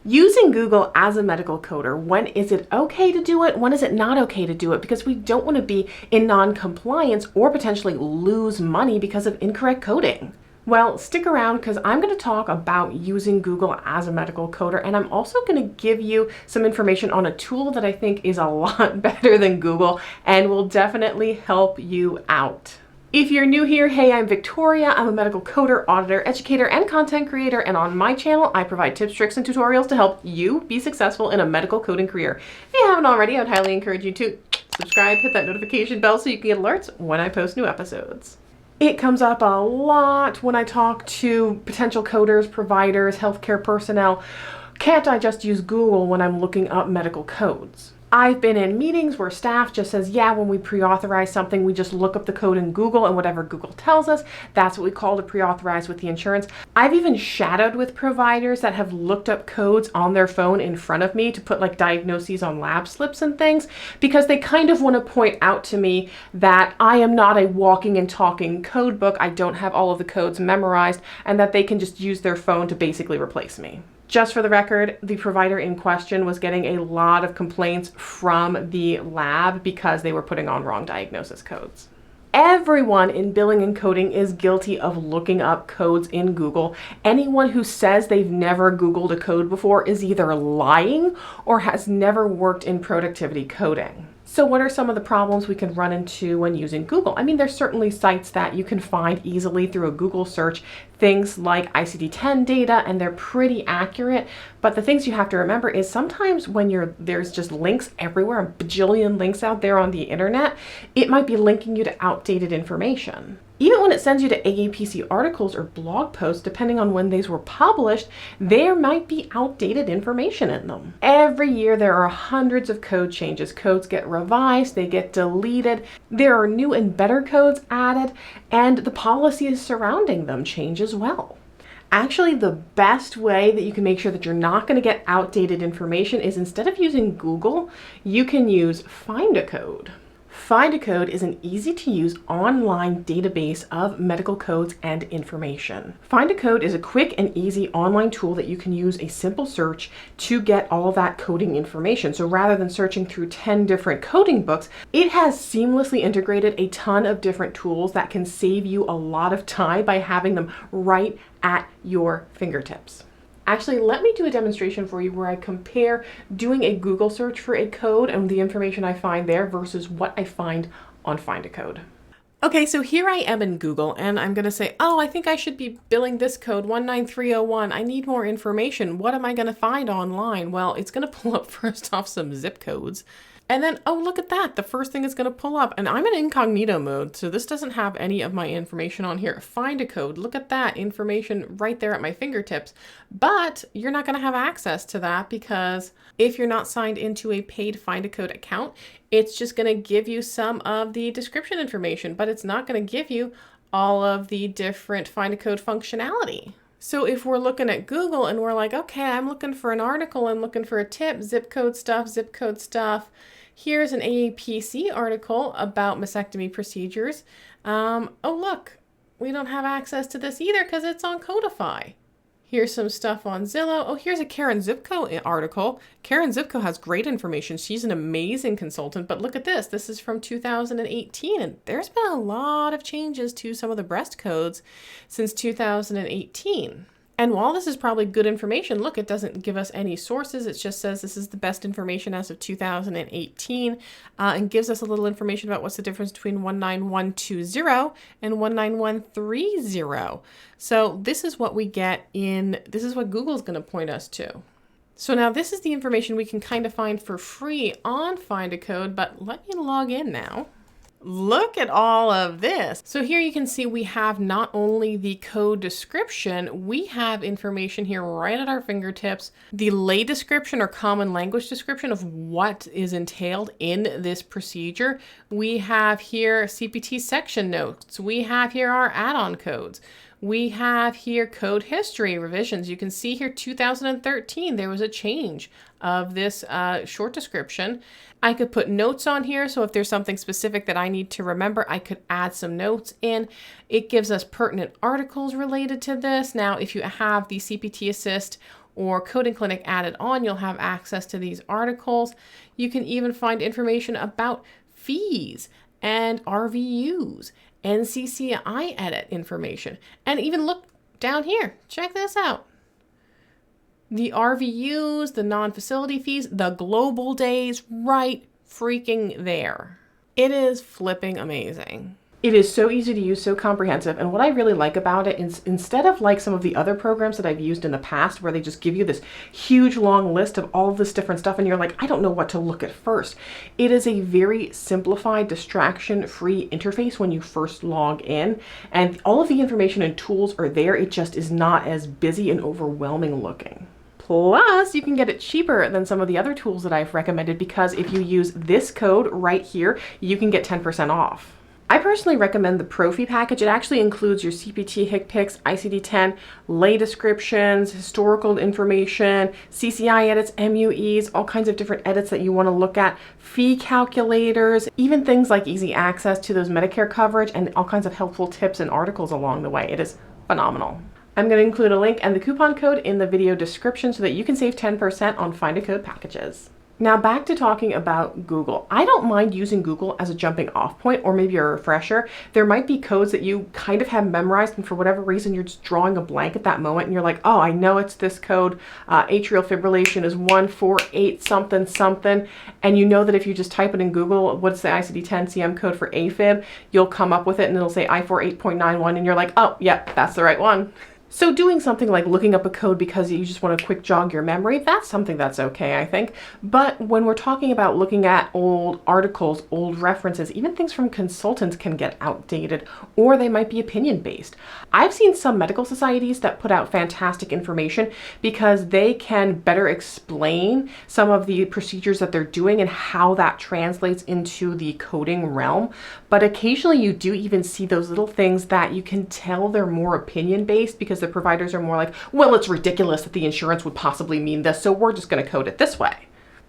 Using Google as a medical coder, when is it okay to do it? When is it not okay to do it? Because we don't want to be in non-compliance or potentially lose money because of incorrect coding. Well, stick around because I'm going to talk about using Google as a medical coder, and I'm also going to give you some information on a tool that I think is a lot better than Google and will definitely help you out. If you're new here, hey, I'm Victoria. I'm a medical coder, auditor, educator, and content creator, and on my channel, I provide tips, tricks, and tutorials to help you be successful in a medical coding career. If you haven't already, I would highly encourage you to subscribe, hit that notification bell so you can get alerts when I post new episodes. It comes up a lot when I talk to potential coders, providers, healthcare personnel. Can't I just use Google when I'm looking up medical codes? I've been in meetings where staff just says, yeah, when we pre-authorize something, we just look up the code in Google, and whatever Google tells us, that's what we call to pre-authorize with the insurance. I've even shadowed with providers that have looked up codes on their phone in front of me to put like diagnoses on lab slips and things, because they kind of want to point out to me that I am not a walking and talking code book. I don't have all of the codes memorized, and that they can just use their phone to basically replace me. Just for the record, the provider in question was getting a lot of complaints from the lab because they were putting on wrong diagnosis codes. Everyone in billing and coding is guilty of looking up codes in Google. Anyone who says they've never Googled a code before is either lying or has never worked in productivity coding. So what are some of the problems we can run into when using Google? I mean, there's certainly sites that you can find easily through a Google search, things like ICD-10 data, and they're pretty accurate. But the things you have to remember is sometimes when there's just links everywhere, a bajillion links out there on the internet, it might be linking you to outdated information. Even when it sends you to AAPC articles or blog posts, depending on when these were published, there might be outdated information in them. Every year there are hundreds of code changes. Codes get revised, they get deleted, there are new and better codes added, and the policies surrounding them change as well. Actually, the best way that you can make sure that you're not going to get outdated information is, instead of using Google, you can use Find a Code. Find a Code is an easy-to-use online database of medical codes and information. Find a Code is a quick and easy online tool that you can use a simple search to get all that coding information. So rather than searching through 10 different coding books, it has seamlessly integrated a ton of different tools that can save you a lot of time by having them right at your fingertips. Actually, let me do a demonstration for you where I compare doing a Google search for a code and the information I find there versus what I find on Find a Code. Okay, so here I am in Google, and I'm going to say, oh, I think I should be billing this code 19301. I need more information. What am I going to find online? Well, it's going to pull up first off some zip codes. And then, oh, look at that. The first thing it's going to pull up, and I'm in incognito mode, so this doesn't have any of my information on here. Find a Code. Look at that information right there at my fingertips. But you're not going to have access to that because if you're not signed into a paid Find a Code account, it's just going to give you some of the description information, but it's not going to give you all of the different Find a Code functionality. So if we're looking at Google and we're like, okay, I'm looking for an article, I'm looking for a tip, zip code stuff. Here's an AAPC article about mastectomy procedures. Oh, look, we don't have access to this either because it's on Codify. Here's some stuff on Zillow. Oh, here's a Karen Zipko article. Karen Zipko has great information. She's an amazing consultant, but look at this. This is from 2018, and there's been a lot of changes to some of the breast codes since 2018. And while this is probably good information, look, it doesn't give us any sources. It just says this is the best information as of 2018 and gives us a little information about what's the difference between 19120 and 19130. So this is what we get this is what Google's going to point us to. So now this is the information we can kind of find for free on Find a Code, but let me log in now. Look at all of this. So here you can see we have not only the code description, we have information here right at our fingertips, the lay description or common language description of what is entailed in this procedure. We have here CPT section notes. We have here our add-on codes. We have here code history revisions. You can see here 2013, there was a change of this short description. I could put notes on here, so if there's something specific that I need to remember, I could add some notes in. It gives us pertinent articles related to this. Now, if you have the CPT Assist or Coding Clinic added on, you'll have access to these articles. You can even find information about fees and RVUs, NCCI edit information, and even look down here. Check this out. The RVUs, the non-facility fees, the global days, right freaking there. It is flipping amazing. It is so easy to use, so comprehensive, and what I really like about it is instead of like some of the other programs that I've used in the past where they just give you this huge long list of all of this different stuff and you're like, I don't know what to look at first. It is a very simplified, distraction-free interface when you first log in, and all of the information and tools are there. It just is not as busy and overwhelming looking. Plus, you can get it cheaper than some of the other tools that I've recommended because if you use this code right here, you can get 10% off. I personally recommend the Profi package. It actually includes your CPT HCPCS, ICD-10, lay descriptions, historical information, CCI edits, MUEs, all kinds of different edits that you want to look at, fee calculators, even things like easy access to those Medicare coverage, and all kinds of helpful tips and articles along the way. It is phenomenal. I'm going to include a link and the coupon code in the video description so that you can save 10% on Find a Code packages. Now back to talking about Google. I don't mind using Google as a jumping off point or maybe a refresher. There might be codes that you kind of have memorized and for whatever reason you're just drawing a blank at that moment and you're like, oh, I know it's this code. Atrial fibrillation is 148 something something. And you know that if you just type it in Google, what's the ICD-10 CM code for AFib, you'll come up with it and it'll say I48.91 and you're like, oh, yep, that's the right one. So doing something like looking up a code because you just want to quick jog your memory, that's something that's okay, I think. But when we're talking about looking at old articles, old references, even things from consultants can get outdated or they might be opinion-based. I've seen some medical societies that put out fantastic information because they can better explain some of the procedures that they're doing and how that translates into the coding realm. But occasionally you do even see those little things that you can tell they're more opinion-based because the providers are more like, well, it's ridiculous that the insurance would possibly mean this, so we're just going to code it this way.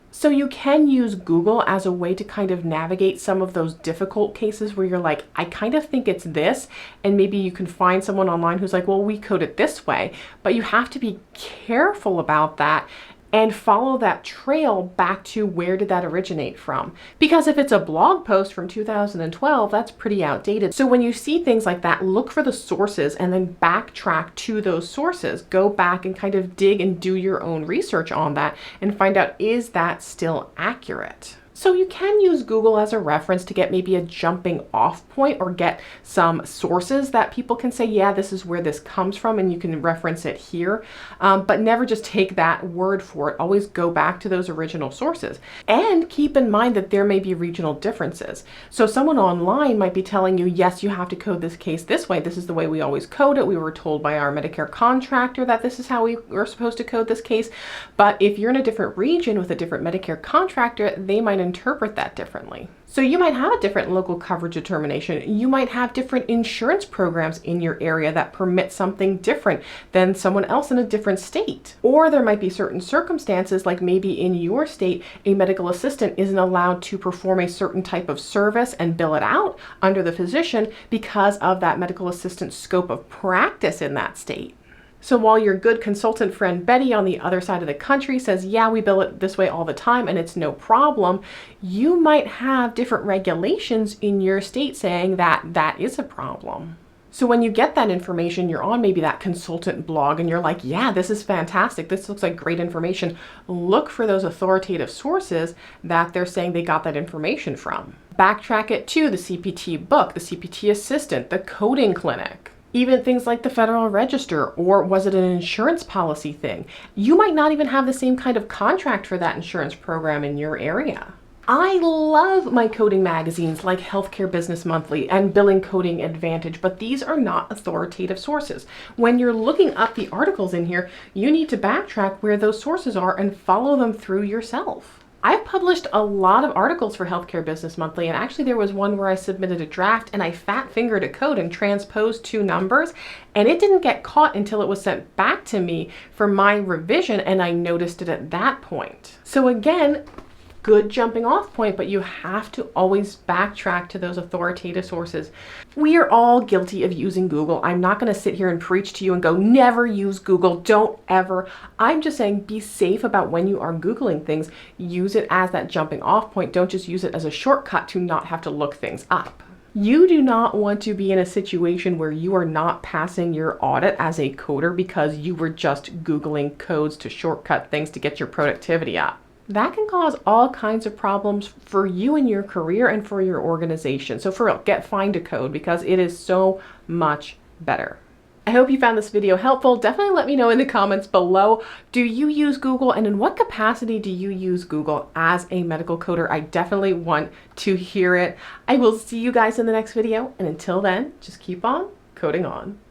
So you can use Google as a way to kind of navigate some of those difficult cases where you're like, I kind of think it's this, and maybe you can find someone online who's like, well, we code it this way, but you have to be careful about that and follow that trail back to where did that originate from. Because if it's a blog post from 2012, that's pretty outdated. So when you see things like that, look for the sources and then backtrack to those sources. Go back and kind of dig and do your own research on that and find out, is that still accurate? So you can use Google as a reference to get maybe a jumping off point or get some sources that people can say, yeah, this is where this comes from, and you can reference it here. But never just take that word for it. Always go back to those original sources. And keep in mind that there may be regional differences. So someone online might be telling you, yes, you have to code this case this way. This is the way we always code it. We were told by our Medicare contractor that this is how we were supposed to code this case. But if you're in a different region with a different Medicare contractor, they might interpret that differently. So you might have a different local coverage determination. You might have different insurance programs in your area that permit something different than someone else in a different state. Or there might be certain circumstances, like maybe in your state, a medical assistant isn't allowed to perform a certain type of service and bill it out under the physician because of that medical assistant's scope of practice in that state. So while your good consultant friend Betty on the other side of the country says, yeah, we bill it this way all the time and it's no problem, you might have different regulations in your state saying that that is a problem. So when you get that information, you're on maybe that consultant blog and you're like, yeah, this is fantastic. This looks like great information. Look for those authoritative sources that they're saying they got that information from. Backtrack it to the CPT book, the CPT assistant, the coding clinic. Even things like the Federal Register, or was it an insurance policy thing? You might not even have the same kind of contract for that insurance program in your area. I love my coding magazines like Healthcare Business Monthly and Billing Coding Advantage, but these are not authoritative sources. When you're looking up the articles in here, you need to backtrack where those sources are and follow them through yourself. I've published a lot of articles for Healthcare Business Monthly, and actually there was one where I submitted a draft and I fat-fingered a code and transposed two numbers, and it didn't get caught until it was sent back to me for my revision, and I noticed it at that point. So again, good jumping off point, but you have to always backtrack to those authoritative sources. We are all guilty of using Google. I'm not going to sit here and preach to you and go, never use Google, don't ever. I'm just saying be safe about when you are Googling things. Use it as that jumping off point. Don't just use it as a shortcut to not have to look things up. You do not want to be in a situation where you are not passing your audit as a coder because you were just Googling codes to shortcut things to get your productivity up. That can cause all kinds of problems for you in your career and for your organization. So for real, find a code because it is so much better. I hope you found this video helpful. Definitely let me know in the comments below. Do you use Google, and in what capacity do you use Google as a medical coder? I definitely want to hear it. I will see you guys in the next video, and until then, just keep on coding on.